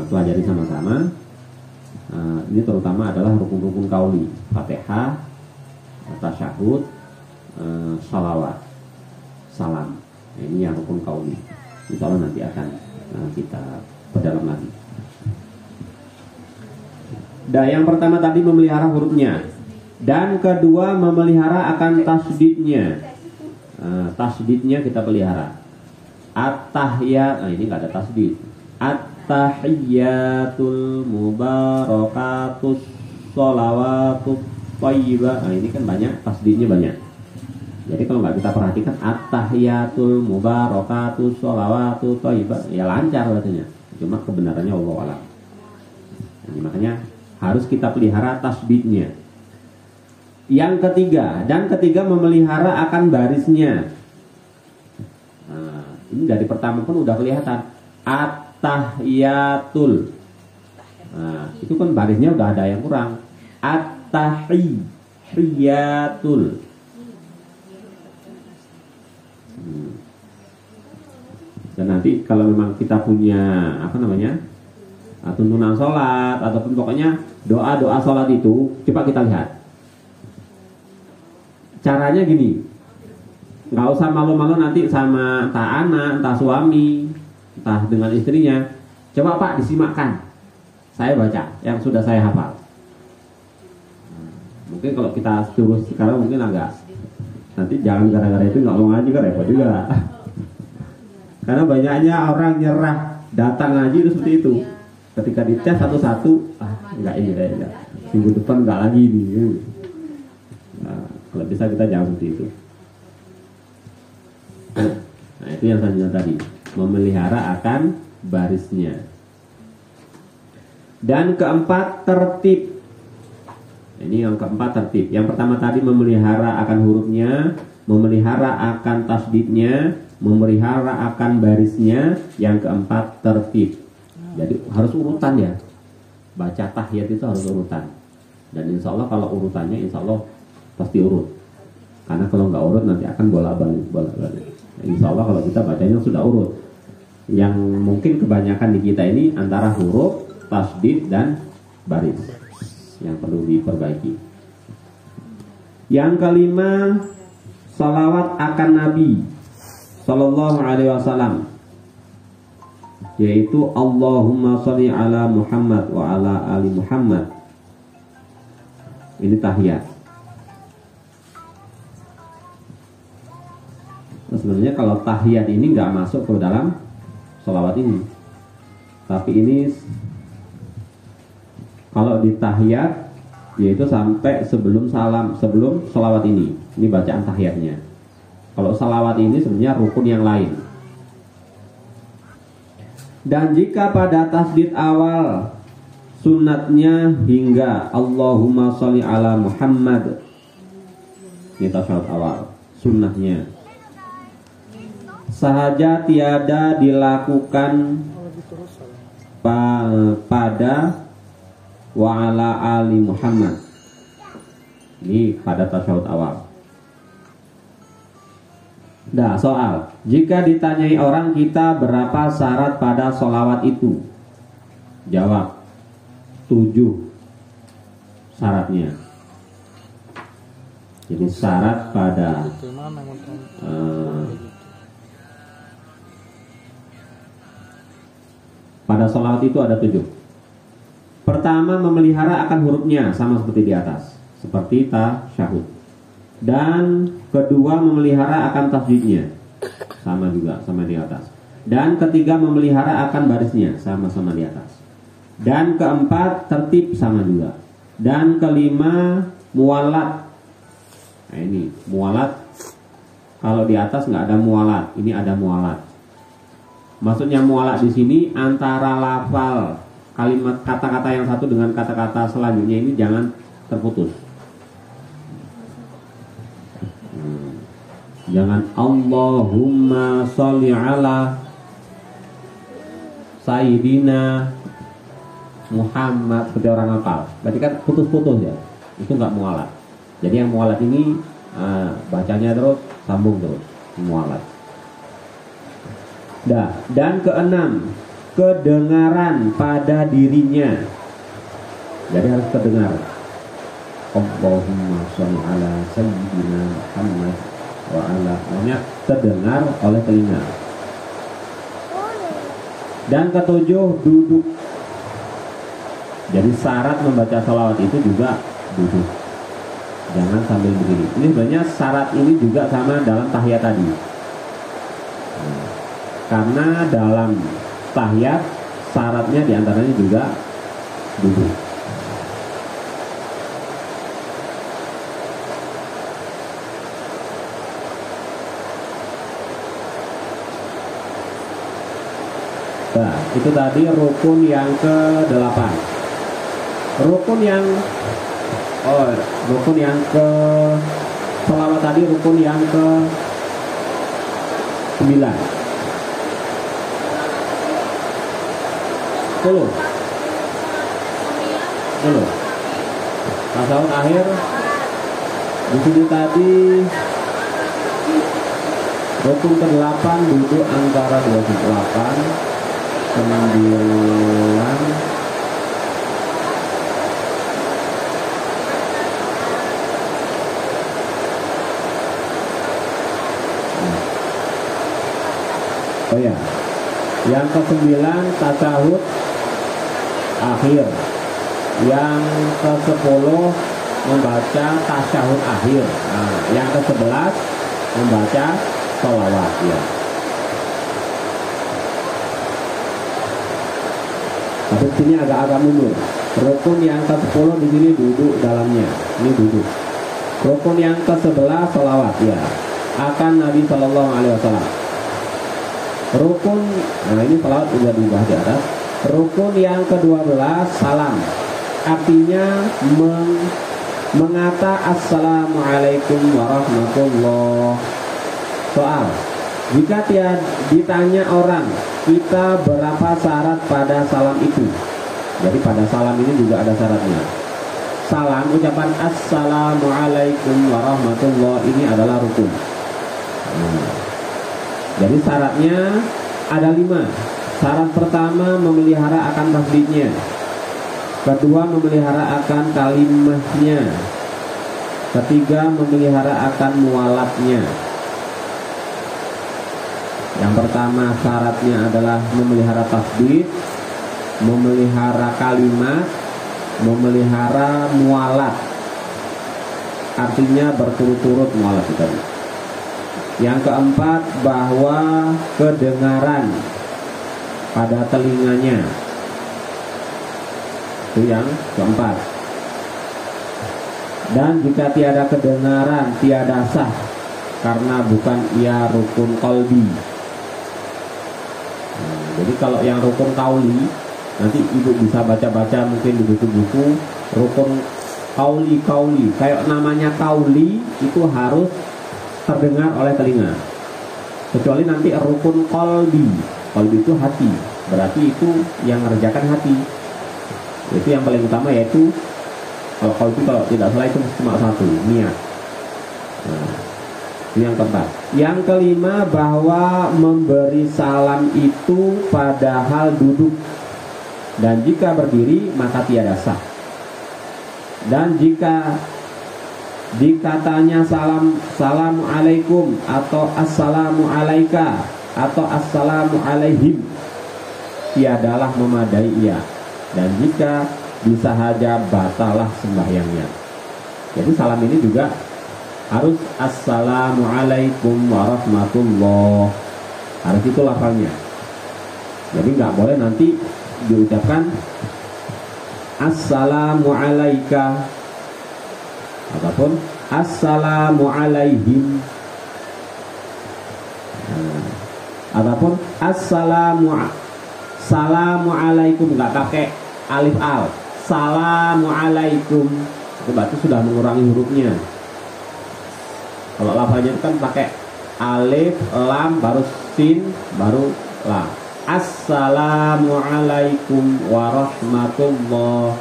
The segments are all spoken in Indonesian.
pelajari sama-sama. Ini terutama adalah rukun-rukun qauli, Fatihah, tasyahud, shalawat, salam. Ini yang rukun qauli. Insya Allah nanti akan kita perdalam lagi. Yang pertama tadi memelihara hurufnya, dan kedua memelihara akan tasdidnya. Tasdidnya kita pelihara. At-tahiyat, ini nggak ada tasdid. At-tahiyatul mubarakatus sholawatut thayyibah. Ini kan banyak, tasdidnya banyak. Jadi kalau nggak kita perhatikan at-tahiyatul mubarakatus sholawatut thayyibah, ya lancar bacanya. Cuma kebenarannya Allah alam. Jadi makanya harus kita pelihara tasdidnya. Yang ketiga, dan ketiga memelihara akan barisnya. Ini dari pertama pun udah kelihatan. At-tahiyatul. Itu kan barisnya udah ada yang kurang. At-tahiyatul. Dan nanti kalau memang kita punya tuntunan sholat ataupun pokoknya doa-doa sholat itu, coba kita lihat. Caranya gini, nggak usah malu-malu nanti sama entah anak, entah suami, entah dengan istrinya. Coba Pak disimakkan, saya baca yang sudah saya hafal. Mungkin kalau kita terus sekarang mungkin agak, nanti jangan gara-gara itu nggak mau ngaji kan repot juga. Karena banyaknya orang nyerah datang ngaji itu seperti itu. Ketika dites satu-satu, nggak ini kayaknya. Minggu depan nggak lagi nih. Kalau bisa kita jangan seperti itu. Nah itu yang selanjutnya tadi, memelihara akan barisnya. Dan keempat, tertib. Ini yang keempat, tertib. Yang pertama tadi memelihara akan hurufnya, memelihara akan tasdidnya, memelihara akan barisnya. Yang keempat, tertib. Jadi harus urutan ya. Baca tahiyat itu harus urutan. Dan insya Allah kalau urutannya insya Allah pasti urut. Karena kalau nggak urut nanti akan bolak-balik. Insya Allah kalau kita bacanya sudah urut. Yang mungkin kebanyakan di kita ini antara huruf, tasdid dan baris yang perlu diperbaiki. Yang kelima, salawat akan Nabi Sallallahu Alaihi Wasallam, yaitu Allahumma sholli ala Muhammad wa ala ali Muhammad. Ini tahiyat. Nah, sebenarnya kalau tahiyat ini nggak masuk ke dalam sholawat ini, tapi ini kalau di tahiyat yaitu sampai sebelum salam, sebelum sholawat ini bacaan tahiyatnya. Kalau sholawat ini sebenarnya rukun yang lain. Dan jika pada tasdid awal sunatnya hingga Allahumma sholli ala Muhammad, ini tasawuf awal sunnahnya, sahaja tiada dilakukan pada wa ala ali Muhammad. Ini pada tasawuf awal. Nah, soal, jika ditanyai orang kita berapa syarat pada sholawat itu? Jawab, 7 syaratnya. Jadi syarat pada pada sholawat itu ada 7. Pertama, memelihara akan hurufnya, sama seperti di atas, seperti tasyahud. Dan kedua, memelihara akan tasdidnya, sama juga, sama di atas. Dan ketiga, memelihara akan barisnya, sama-sama di atas. Dan keempat, tertib, sama juga. Dan kelima, muwalat. Nah ini, muwalat. Kalau di atas nggak ada muwalat, ini ada muwalat. Maksudnya muwalat di sini antara lafal kalimat kata-kata yang satu dengan kata-kata selanjutnya ini jangan terputus. Jangan Allahumma sholli ala Sayyidina Muhammad seperti orang hafal. Berarti kan putus-putus ya. Itu nggak mualat. Jadi yang mualat ini bacanya terus, sambung terus, mualat. Dan keenam, kedengaran pada dirinya. Jadi harus kedengar. Allahumma sholli ala sayyidina Muhammad wa ala, maknanya terdengar oleh telinga. Dan ketujuh, duduk. Jadi syarat membaca sholawat itu juga duduk, jangan sambil berdiri. Ini sebenarnya syarat ini juga sama dalam tahiyat tadi. Karena dalam tahiyat syaratnya diantaranya juga duduk. Nah, itu tadi rukun yang ke-8. Rukun yang selawat tadi rukun yang ke-9. 10. Tasawuf akhir di sini tadi rukun ke-8 duduk antara 28 9. Oh ya, yang ke-9 tasyahud akhir, yang ke-10 membaca tasyahud akhir. Nah, yang ke-11 membaca sholawat ya. Tapi sini agak-agak mundur. Rukun yang ke-10 di sini duduk dalamnya. Ini duduk. Rukun yang ke-11 sholawat ya. Akan Nabi Shallallahu Alaihi Wasallam. Rukun, nah ini sholawat sudah diubah di atas. Rukun yang ke-12 salam. Artinya mengata assalamualaikum warahmatullah. Soal, jika ditanya orang, kita berapa syarat pada salam itu? Jadi pada salam ini juga ada syaratnya. Salam, ucapan assalamualaikum warahmatullah ini adalah rukun. Jadi syaratnya ada 5. Syarat pertama memelihara akan tasbihnya. Kedua memelihara akan kalimahnya. Ketiga memelihara akan mualatnya. Yang pertama syaratnya adalah memelihara tasbih, memelihara kalimat, memelihara mualat. Artinya berturut-turut mualat itu. Yang keempat bahwa kedengaran pada telinganya. Itu yang keempat. Dan jika tiada kedengaran tiada sah, karena bukan ia rukun qalbi. Jadi kalau yang rukun kauli, nanti ibu bisa baca-baca mungkin di buku-buku rukun kauli, kayak namanya kauli itu harus terdengar oleh telinga. Kecuali nanti rukun qalbi itu hati, berarti itu yang mengerjakan hati. Itu yang paling utama, yaitu kalau qalbi kalau tidak salah itu cuma satu, niat. Nah, yang keempat. Yang kelima bahwa memberi salam itu padahal duduk, dan jika berdiri maka tiada sah. Dan jika dikatanya assalamualaikum atau assalamu alaika atau assalamu alaihim, tiadalah memadai ia, dan jika bisa saja batalah sembahyangnya. Jadi salam ini juga harus assalamualaikum warahmatullah, harus itu lafalnya. Jadi nggak boleh nanti diucapkan assalamu alaika ataupun assalamu alaihim, ataupun assalamu alaikum, nggak pakai alif al, salamu alaikum, itu berarti sudah mengurangi hurufnya. Kalau lafaznya itu kan pakai alif, lam, baru sin, baru lam. Assalamualaikum warahmatullah.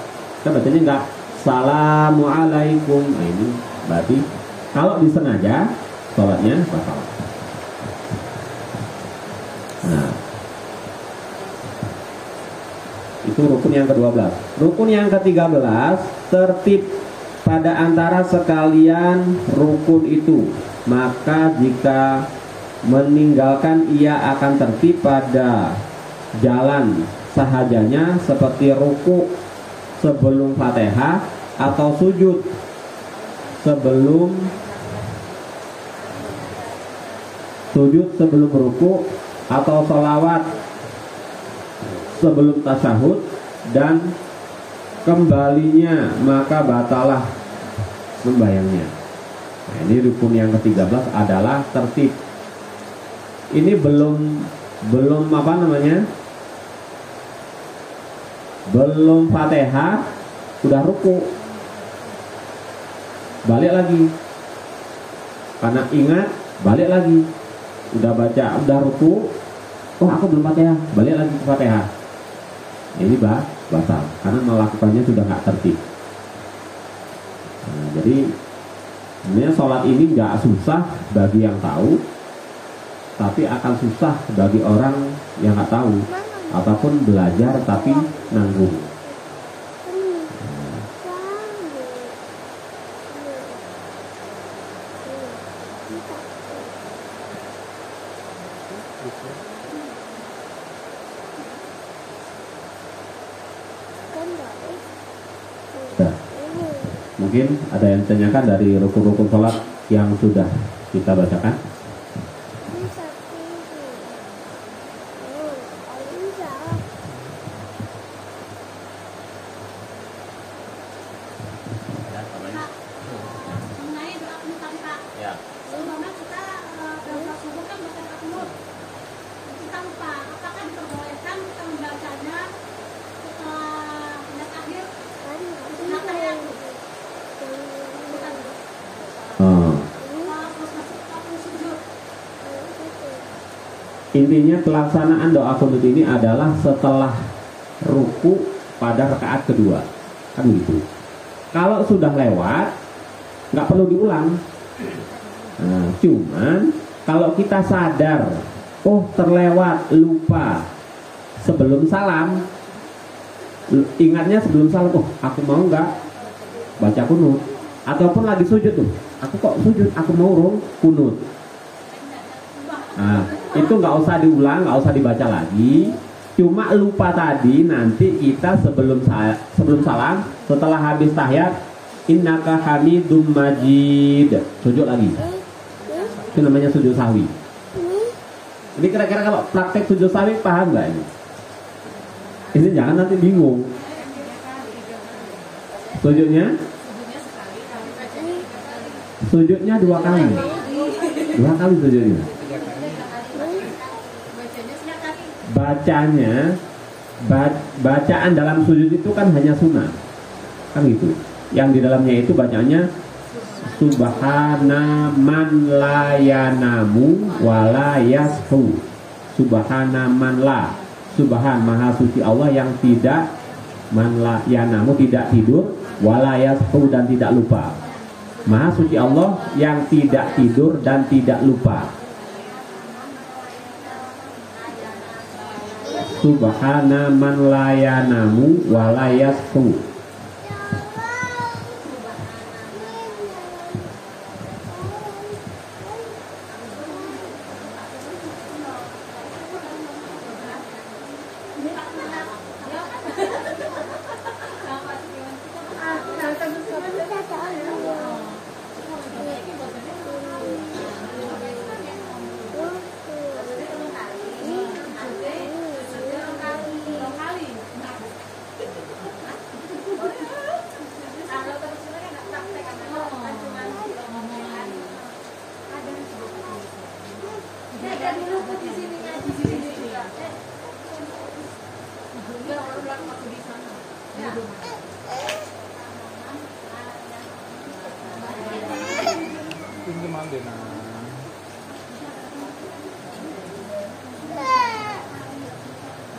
Kan bacanya enggak Assalamualaikum. Nah ini berarti kalau disengaja sholatnya batal. Nah, Itu rukun yang ke-12. Rukun yang ke-13, tertib pada antara sekalian rukun itu. Maka jika meninggalkan ia akan tertib pada jalan sahajanya, seperti ruku sebelum Fatihah atau sujud sebelum ruku atau sholawat sebelum tasyahud dan kembalinya, maka batalah sembahyangnya. Nah, ini rukun yang ke-13 adalah tertib. Ini belum apa namanya? Belum Fatihah sudah ruku. Balik lagi. Karena ingat, balik lagi. Udah baca, udah ruku. Oh, aku belum Fatihah, balik lagi ke Fatihah. Ini batal karena melakukannya sudah nggak tertib. Nah, jadi sebenarnya sholat ini nggak susah bagi yang tahu, tapi akan susah bagi orang yang nggak tahu ataupun belajar tapi nanggung. Nah, mungkin ada yang ditanyakan dari rukun-rukun sholat yang sudah kita bacakan. Intinya pelaksanaan doa kunut ini adalah setelah ruku pada rakaat kedua, kan gitu. Kalau sudah lewat, nggak perlu diulang. Nah, cuman kalau kita sadar, oh terlewat, lupa, sebelum salam, ingatnya sebelum salam, oh aku mau nggak baca kunut, ataupun lagi sujud tuh, aku kok sujud, aku mau kunut. Nah, itu nggak usah diulang, nggak usah dibaca lagi. Cuma lupa tadi, nanti kita sebelum salam, setelah habis tahiyat, innaka hamidum majid, sujud lagi. Itu namanya sujud sahwi. Ini kira-kira kalau praktek sujud sahwi paham nggak ini? Ini jangan nanti bingung. Sujudnya 2 kali. 2 kali sujudnya. Bacaan dalam sujud itu kan hanya sunnah, kan gitu. Yang di dalamnya itu bacaannya subhana man la yanamu wa la yashu. Subhana man la, subhan maha suci Allah yang tidak, man la yanamu tidak tidur, wa la yashu dan tidak lupa. Maha suci Allah yang tidak tidur dan tidak lupa. Subhana man la yanamu wa la yashu.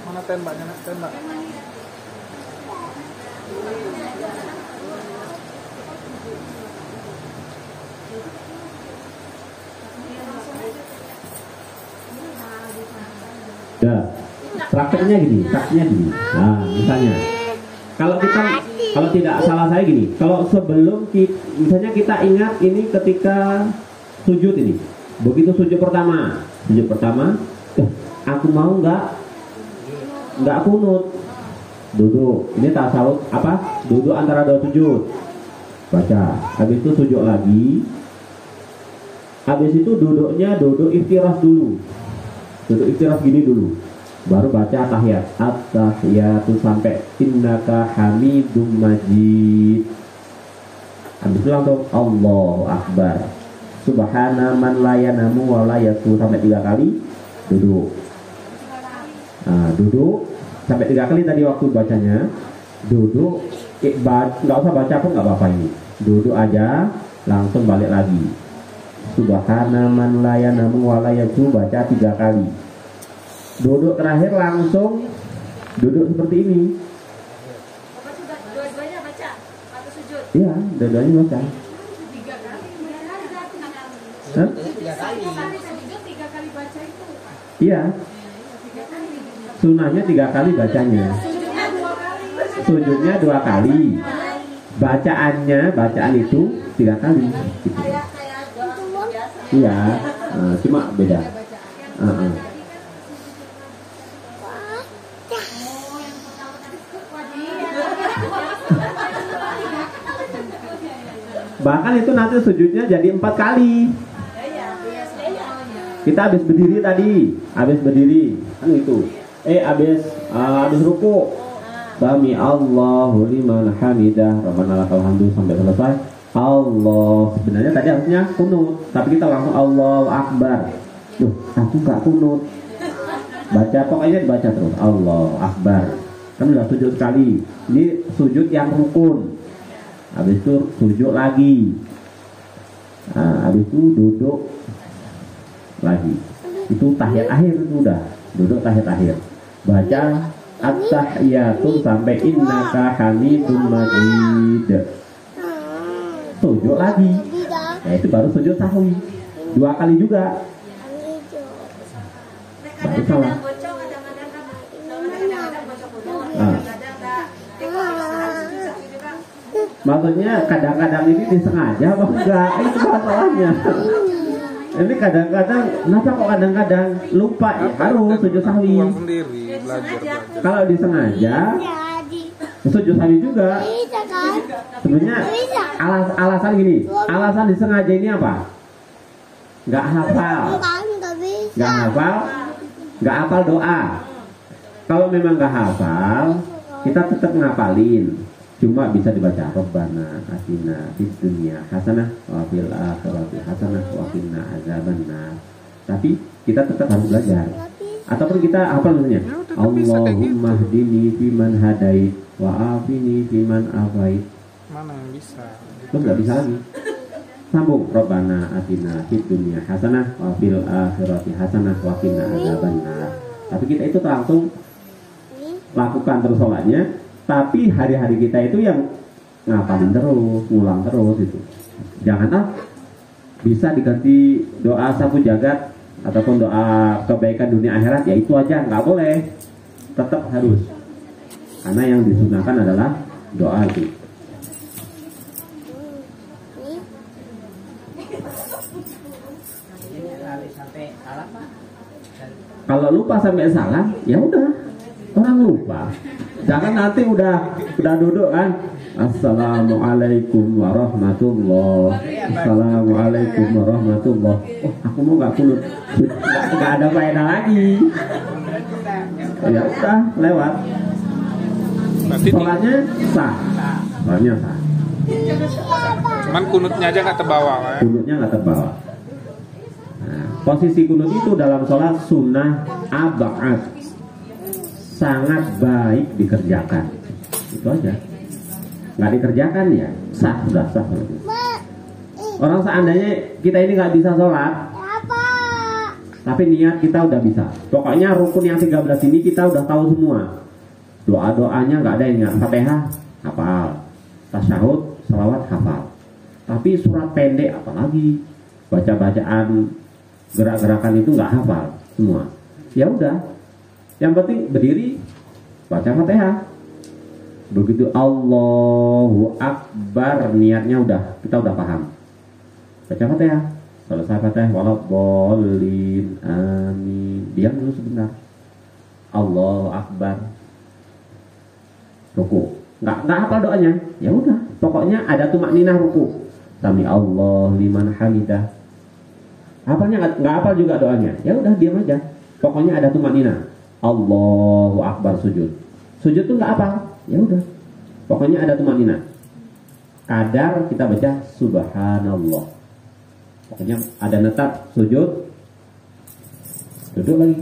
Mana tembaknya, tembak. Ya, praktek prakteknya gini. Nah, misalnya kalau tidak salah saya gini, kalau sebelum misalnya kita ingat ini ketika sujud ini, begitu sujud pertama, aku mau nggak kunut, duduk, ini tasawuf apa? Duduk antara dua sujud, baca, habis itu sujud lagi, habis itu duduk iftirash dulu, gini dulu. Baru baca tahiyat, at-tahiyatu sampai innaka hamidum majid. Habis itu langsung Allahu Akbar. Subhana man la yanamu wa la yatu sampai 3 kali duduk. Nah, duduk sampai 3 kali tadi waktu bacanya. Duduk, nggak usah baca pun nggak apa-apa ini. Duduk aja, langsung balik lagi. Subhana man la yanamu wa la yatu baca 3 kali. Duduk terakhir langsung duduk seperti ini. Apa sudah dua-duanya baca atau sujud? Iya, dua-duanya baca. 3 kali. Hah? 3 kali baca itu. Iya. Sunahnya 3 kali bacanya. Sujudnya 2 kali. Bacaan itu 3 kali. Gitu. Kayak doa biasa. Iya, cuma beda. Bahkan itu nanti sujudnya jadi 4 kali. Kita habis berdiri tadi, kan itu. Habis ruku. Sami Allahu liman hamidah, Rabbana lakal hamdu sampai selesai. Allah. Sebenarnya tadi harusnya kunut, tapi kita langsung Allahu Akbar. Duh, aku nggak kunut. Pokoknya dibaca terus. Allahu Akbar. Kan udah sujud sekali. Ini sujud yang rukun. Habis itu sujud lagi. Nah, habis itu duduk lagi. Itu tahiyat akhir sudah. Duduk tahiyat akhir. Baca at-tahiyatu sampai innaka hamidum majid. Sujud lagi. Nah, itu baru sujud sahwi. 2 kali juga. Baru salah. Maksudnya kadang-kadang ini disengaja apa enggak? Itu masalahnya. Ini kadang-kadang, kenapa kok kadang-kadang lupa ya? Harus sujud sahwi. Kalau disengaja, sujud sahwi juga. Sebenarnya alasan gini, alasan disengaja ini apa? Nggak hafal, nggak hafal doa. Kalau memang nggak hafal, kita tetap ngapalin. Cuma bisa dibaca Rabbana atina fid dunya hasanah wa fil akhirati hasanah wa qina azabannar. Tapi kita tetap harus belajar. Ataupun kita hafal misalnya Allahumma hdini fiman hadait wa afini fiman afait. Mana yang bisa? Lu nggak bisa lagi. Sambung Rabbana atina fid dunya hasanah wa fil akhirati hasanah wa qina azabannar. Tapi kita itu langsung lakukan terus sholatnya. Tapi hari-hari kita itu yang ngapalin terus, ngulang terus itu. Jangan bisa diganti doa sapu jagat ataupun doa kebaikan dunia akhirat, ya itu aja, nggak boleh. Tetap harus. Karena yang disunahkan adalah doa itu. Kalau lupa sampai salah, ya udah, orang lupa. Jangan nanti udah duduk kan. Assalamualaikum warahmatullahi. Assalamualaikum warahmatullahi. Oh, aku mau nggak kunut. Nggak ada faedah lagi. Ya udah lewat. Sholatnya sah. Sholatnya sah. Cuman kunutnya aja nggak terbawa. Kunutnya nggak terbawa. Nah, posisi kunut itu dalam sholat sunnah abad. Sangat baik dikerjakan. Itu aja. Nggak dikerjakan ya sah, sudah sah. Orang seandainya kita ini nggak bisa sholat, tapi niat kita udah bisa. Pokoknya rukun yang 13 ini kita udah tahu semua. Doa-doanya nggak ada yang ingat. Fatihah hafal, tasyahud, salawat hafal. Tapi surat pendek apalagi, baca-bacaan, gerak-gerakan itu nggak hafal semua. Ya udah, Yang penting berdiri, baca Fatihah. Begitu Allahu Akbar, niatnya kita udah paham. Baca Fatihah, selesai Fatihah, waladhdallin, amin. Diam dulu sebentar. Allahu Akbar. Ruku. Nggak hafal doanya. Ya udah, pokoknya ada tumakninah ruku. Sami Allah liman hamidah. Hafalnya nggak hafal juga doanya. Ya udah, diam aja. Pokoknya ada tumakninah. Allahu Akbar sujud. Sujud tuh nggak hafal. Ya udah. Pokoknya ada tumakninah. Kadar kita baca subhanallah. Pokoknya ada netap sujud. Duduk lagi.